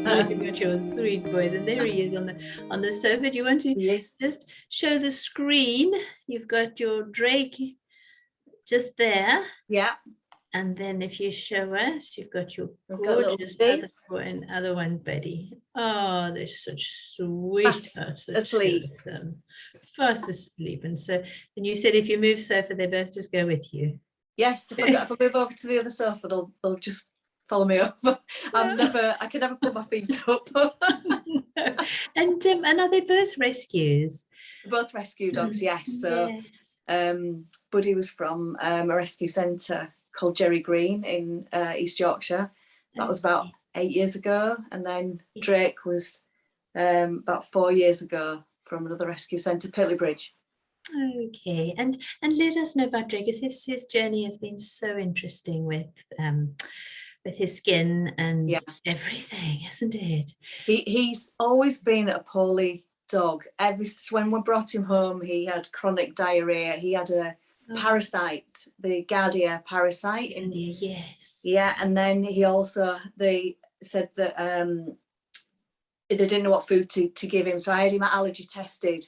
You've got your sweet boys, and there he is on the sofa. Do you want to Yes. just show the screen? You've got your Drake just there. Yeah. And then if you show us, you've got your We've got gorgeous other one, Betty. Oh, they're such sweethearts. Asleep. Fast asleep. And so, and you said if you move sofa, they both just go with you. Yes, if I move over to the other sofa, they'll just follow me over. I can never put my feet up. And are they both rescues? Both rescue dogs, yes. So Buddy was from a rescue centre called Jerry Green in East Yorkshire. That was about 8 years ago. And then Drake was about 4 years ago from another rescue centre, Pitley Bridge. Okay, and let us know about Drake, because his journey has been so interesting with his skin and everything, hasn't it? He's always been a poorly dog. When we brought him home, he had chronic diarrhea. He had a parasite, the Giardia parasite. Yes. Yeah, and then they said that they didn't know what food to give him, so I had him allergy tested.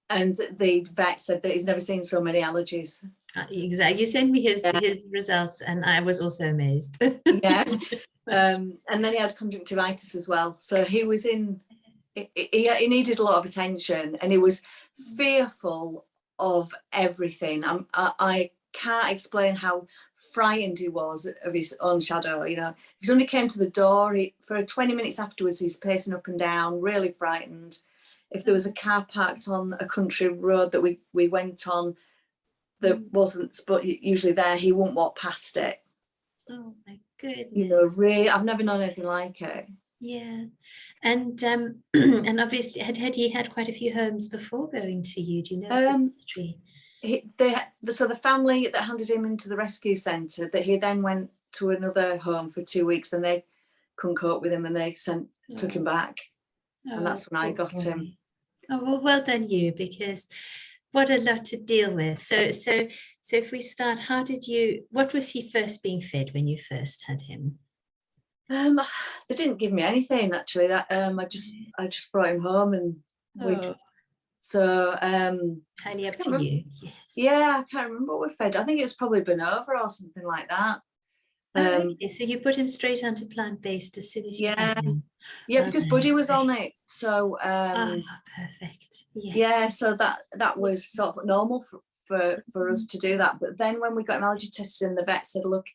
And the vet said that he's never seen so many allergies. Exactly. You sent me his results, and I was also amazed. Yeah. And then he had conjunctivitis as well. So he was he needed a lot of attention, and he was fearful of everything. I can't explain how frightened he was of his own shadow. You know, he only came to the door. For 20 minutes afterwards, he's pacing up and down, really frightened. If there was a car parked on a country road that we went on that wasn't usually there, he wouldn't walk past it. Oh my goodness. You know, really, I've never known anything like it. Yeah. And and obviously had he had quite a few homes before going to you? Do you know his history? So the family that handed him into the rescue centre, that he then went to another home for 2 weeks, and they couldn't cope with him, and they took him back. And that's when I got him. Oh, well done you, because what a lot to deal with. So if we start, what was he first being fed when you first had him? They didn't give me anything, actually. That I just brought him home, and entirely up to you. Yes. Yeah, I can't remember what we fed. I think it was probably Benova or something like that. Okay. So you put him straight onto plant-based as soon as you had him. Yeah, because Buddy was on it. So perfect. Yes. Yeah, so that was sort of normal for us to do that. But then when we got him allergy tested, and the vet said, look,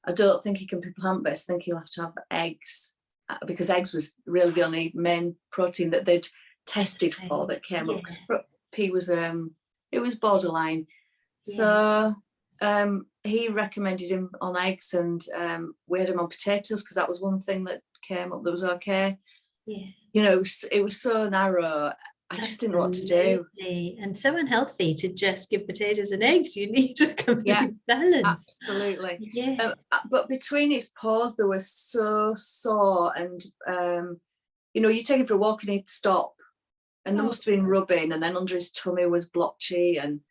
I don't think he can be plant-based. I think he'll have to have eggs, because eggs was really the only main protein that they'd tested for that came up. Because he was it was borderline. So he recommended him on eggs, and we had him on potatoes, because that was one thing that came up that was okay. Yeah. You know, it was so narrow. I just didn't know what to do. And so unhealthy to just give potatoes and eggs. You need a complete balance. Absolutely. Yeah. But between his paws, they were so sore, and you know, you take him for a walk and he'd stop, and there must have been rubbing, and then under his tummy was blotchy, and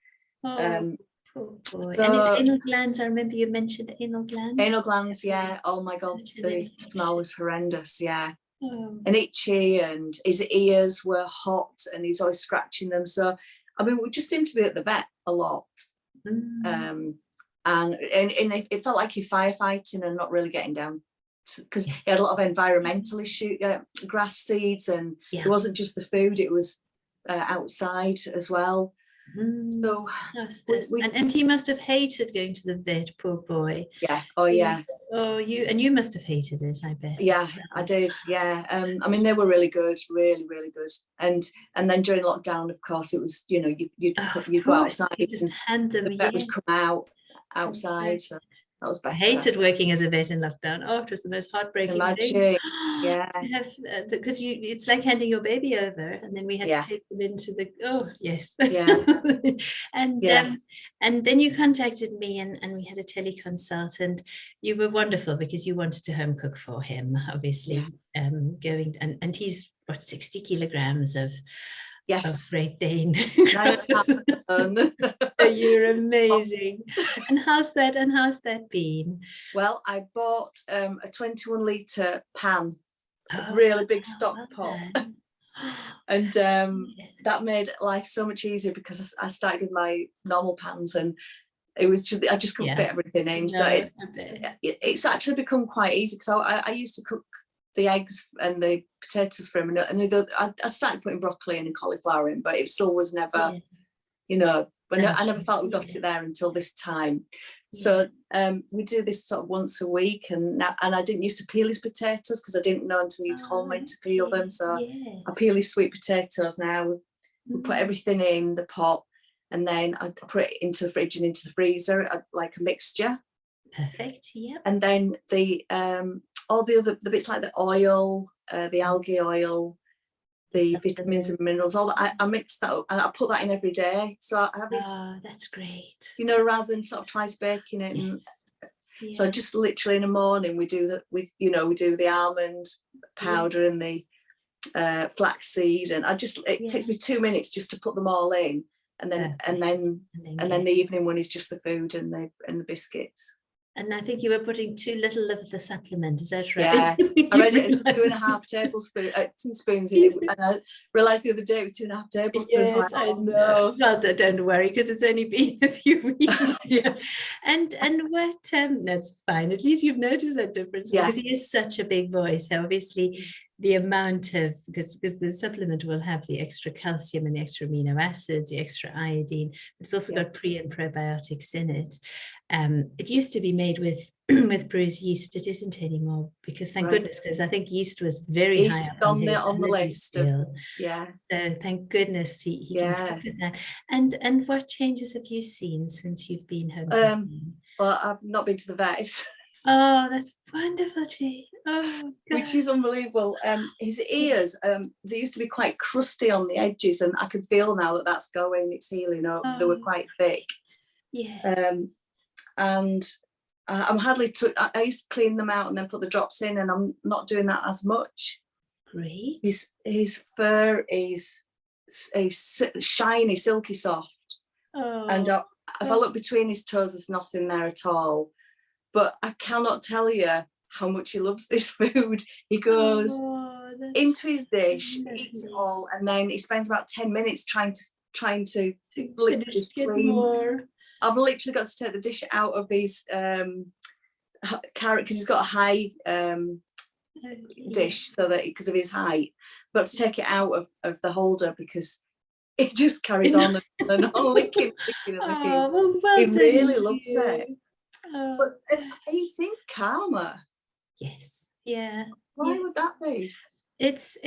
poor boy. And his anal glands, I remember you mentioned anal glands. Anal glands, yeah. Oh my God, the smell was horrendous, yeah. And itchy, and his ears were hot, and he's always scratching them. So, I mean, we just seemed to be at the vet a lot. And it felt like you're firefighting and not really getting down, because he had a lot of environmental issues, grass seeds, and it wasn't just the food, it was outside as well. So and he must have hated going to the vet, poor boy. Yeah. You must have hated it, I bet. Yeah, I did. Yeah. I mean, they were really good, really, really good. And then during lockdown, of course, it was, you know, you'd go outside, you just hand them, the vet would come outside. So that was better. I hated working as a vet in lockdown. Oh, it was the most heartbreaking thing. Yeah. Because it's like handing your baby over, and then we had to take them into the and then you contacted me, and we had a teleconsult, and you were wonderful, because you wanted to home cook for him, obviously. Going and he's 60 kilograms of Great Dane. So you're amazing. And how's that been? Well, I bought a 21 litre pan really big stock well pot. done. And Yeah. that made life so much easier because I started with my normal pans, and it was just, I just couldn't Yeah. fit everything in. No, So I bet. it's actually become quite easy, because I used to cook the eggs and the potatoes for him, and I started putting broccoli in and cauliflower in, but it still was never, Yeah. you know, but I never Okay. felt we got Yeah. it there until this time. Yeah. So we do this sort of once a week, and I didn't used to peel his potatoes because I didn't know until you told me to peel Okay. them. So Yes. I peel his sweet potatoes now. We put everything in the pot, and then I put it into the fridge and into the freezer, like a mixture. Perfect. Yep. And then the all the bits like the oil, the algae oil, the vitamins and minerals, all that, I mix that up and I put that in every day. So I have this, That's great. you know, rather than sort of twice baking it. And Yes. so Yeah. just literally in the morning we do we do the almond powder and the flaxseed, and it takes me 2 minutes just to put them all in, and then the evening one is just the food and the biscuits. And I think you were putting too little of the supplement, is that right? Yeah, I read it as 2.5 teaspoons in it, and I realised the other day it was 2.5 tablespoons. Yes, like, oh no. Well, don't worry, because it's only been a few weeks. Yeah. And what that's fine. At least you've noticed that difference, because he is such a big boy. So obviously the amount of, because the supplement will have the extra calcium and the extra amino acids, the extra iodine. It's also got pre and probiotics in it. It used to be made with with Brew's yeast. It isn't anymore, because thank goodness, because I think yeast was very high up on the list. Yeah. So thank goodness he can cope with that. And what changes have you seen since you've been home? Well, I've not been to the vet. Oh, that's wonderful, G. Oh, God. Which is unbelievable. His ears, they used to be ququite crusty on the edges, and I can feel now that that's going. It's healing up. They were quite thick. Yes. And I'm hardly. I used to clean them out and then put the drops in, and I'm not doing that as much. Great. His fur is shiny, silky soft, and if I look between his toes, there's nothing there at all. But I cannot tell you how much he loves this food. He goes into his dish, eats it all, and then he spends about 10 minutes trying to get more. I've literally got to take the dish out of his carrot, because he's got a high dish, so that because of his height, I've got to take it out of the holder, because it just carries on and on, licking. Well, he really loves it. But he seemed calmer. Yes. Yeah. Why would that be? It's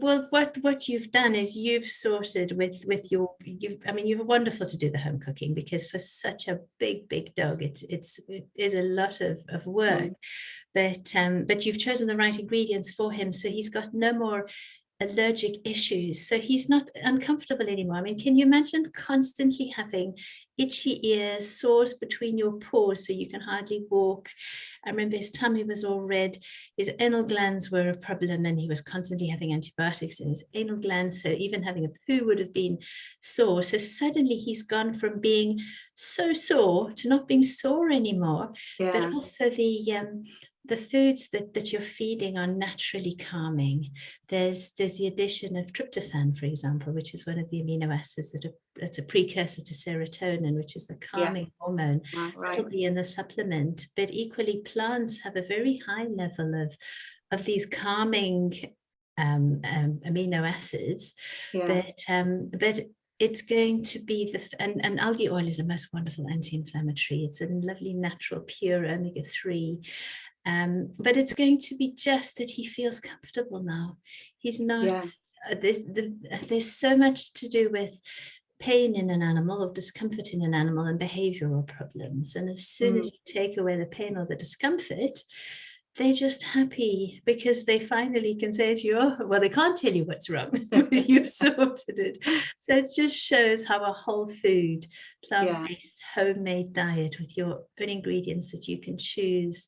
well, what you've done is you've sorted with your you're wonderful to do the home cooking, because for such a big dog it is a lot of work. But you've chosen the right ingredients for him, so he's got no more allergic issues, so he's not uncomfortable anymore. I mean, can you imagine constantly having itchy ears, sores between your paws so you can hardly walk? I remember his tummy was all red, his anal glands were a problem, and he was constantly having antibiotics in his anal glands, so even having a poo would have been sore. So suddenly he's gone from being so sore to not being sore anymore. But also the foods that you're feeding are naturally calming. There's the addition of tryptophan, for example, which is one of the amino acids that's a precursor to serotonin, which is the calming hormone. That'll be in the supplement. But equally, plants have a very high level of these calming amino acids. But it's going to be and algae oil is the most wonderful anti-inflammatory. It's a lovely natural pure omega-3. But it's going to be just that he feels comfortable now. He's not, there's so much to do with pain in an animal or discomfort in an animal and behavioral problems. And as soon as you take away the pain or the discomfort, they're just happy, because they finally can say to you, oh, well, they can't tell you what's wrong, but you've sorted it. So it just shows how a whole food, plant-based, homemade diet with your own ingredients that you can choose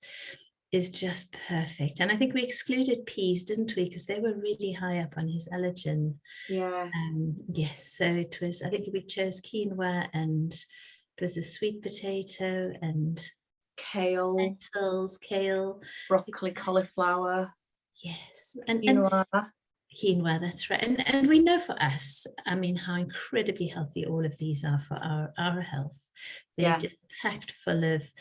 is just perfect. And I think we excluded peas, didn't we? Because they were really high up on his allergen. Yes, so it was, I think we chose quinoa, and it was a sweet potato and kale, lentils, kale, broccoli, cauliflower. Yes. And quinoa. quinoa, that's right. And we know for us, I mean, how incredibly healthy all of these are for our health. They're Yeah. just packed full of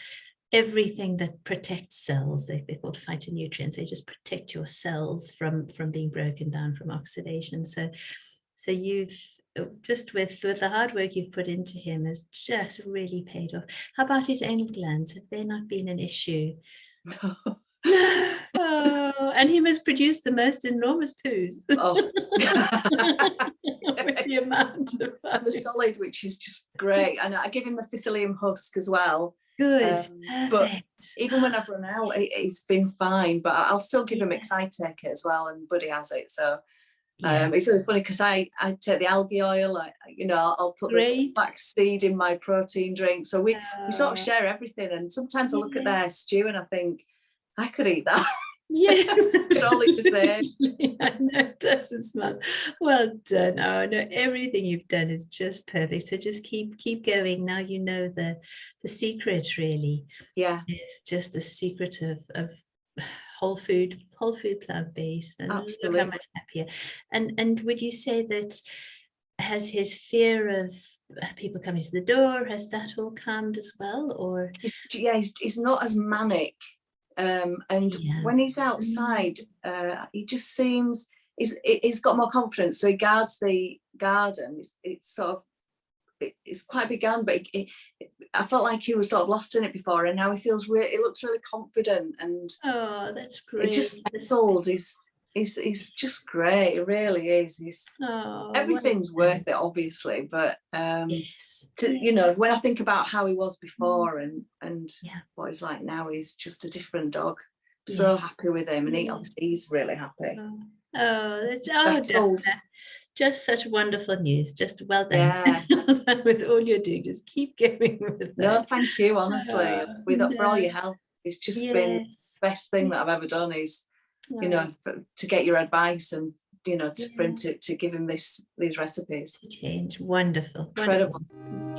everything that protects cells. They're called phytonutrients. They just protect your cells from being broken down, from oxidation. So you've just with the hard work you've put into him has just really paid off. How about his anal glands? Have they not been an issue? No. Oh, and he must produce the most enormous poos. Oh. With the amount of And the solid, which is just great. And I give him the psyllium husk as well. Good. But Perfect. even when I've run out, it's been fine. But I'll still give him Excitec as well, and Buddy has it. So it's really funny because I take the algae oil. I'll put the flax seed in my protein drink. So we sort of share everything. And sometimes I look at their stew and I think I could eat that. Yes, all eat the same. I know, it doesn't smell. Well done. Oh no, everything you've done is just perfect. So just keep going. Now you know the secret really. Yeah. It's just the secret of whole food plant-based, and absolutely look how much happier. And would you say that has his fear of people coming to the door, has that all calmed as well? Or he's not as manic. And when he's outside, he just seems he's got more confidence. So he guards the garden. It's sort of it's quite a big garden, but I felt like he was sort of lost in it before, and now he feels he looks really confident. And oh, that's great. It just settled. He's just great. It really is. Everything's worth it, obviously, but when I think about how he was before and what he's like now, he's just a different dog. So happy with him, and he's really happy. That's just such wonderful news. Just well done. Yeah. Well done with all you're doing. Just keep going with that. No, thank you, honestly, for all your help. It's just been the best thing that I've ever done. Is to get your advice and for him to give him these recipes. Change. Wonderful. Incredible.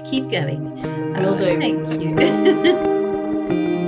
Keep going. Will do. Thank you.